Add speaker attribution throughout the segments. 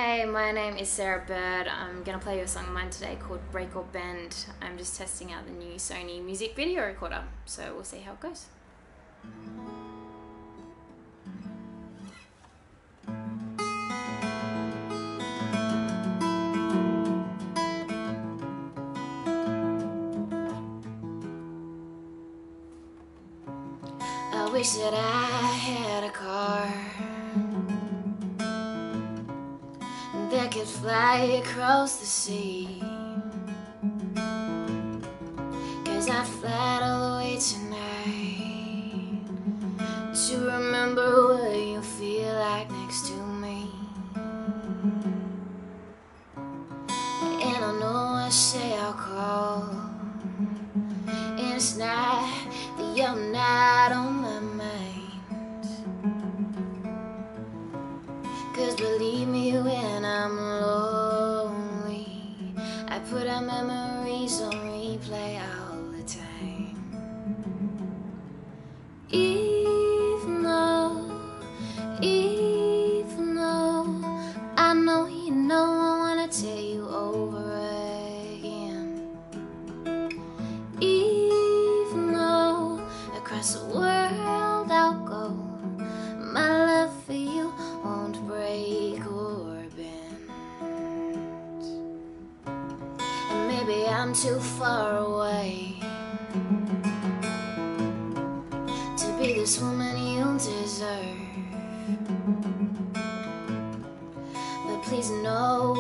Speaker 1: Hey, my name is Sarah Bird. I'm going to play you a song of mine today called Break or Bend. I'm just testing out the new Sony music video recorder, so we'll see how it goes. I wish that I had a car that could fly across the sea, 'cause I'd fly all the way tonight to remember what you feel like next to me. And I know I say I'll call, and it's not that you're not on my mind, 'cause believe me, when I'm lonely, I put our memories on replay all the time. Even though I know you know I wanna tell you over again. Even though across the world I'll go, my love for you won't break or bend. And maybe I'm too far away to be this woman you deserve, but please know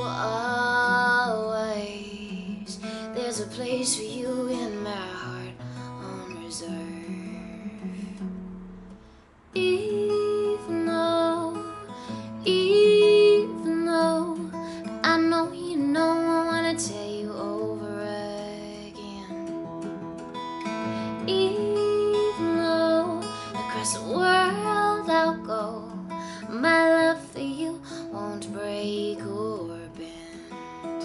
Speaker 1: always there's a place for you in my heart on reserve. Even though I know you know I wanna tell you over again. Even though across the world I'll go, my love for you won't break or bend.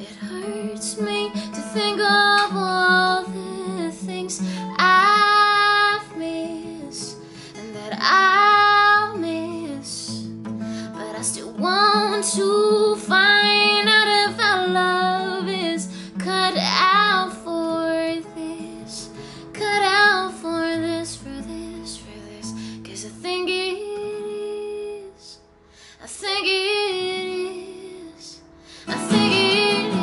Speaker 1: It hurts me to think of all the things I've missed and that I'll miss, but I still want to find out if our love is cut out for this, cut out for this, for this, for this, 'cause I think it is, I think it is, I think it is,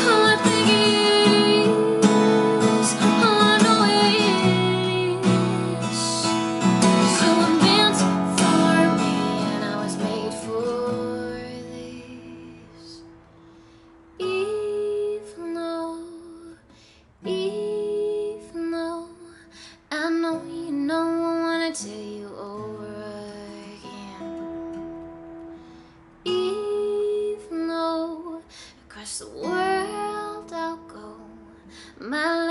Speaker 1: oh I think it is, oh I know it is. So I'm meant for me and I was made for this. Even though I know you know I wanna tell you over again. Even though across the world I'll go, my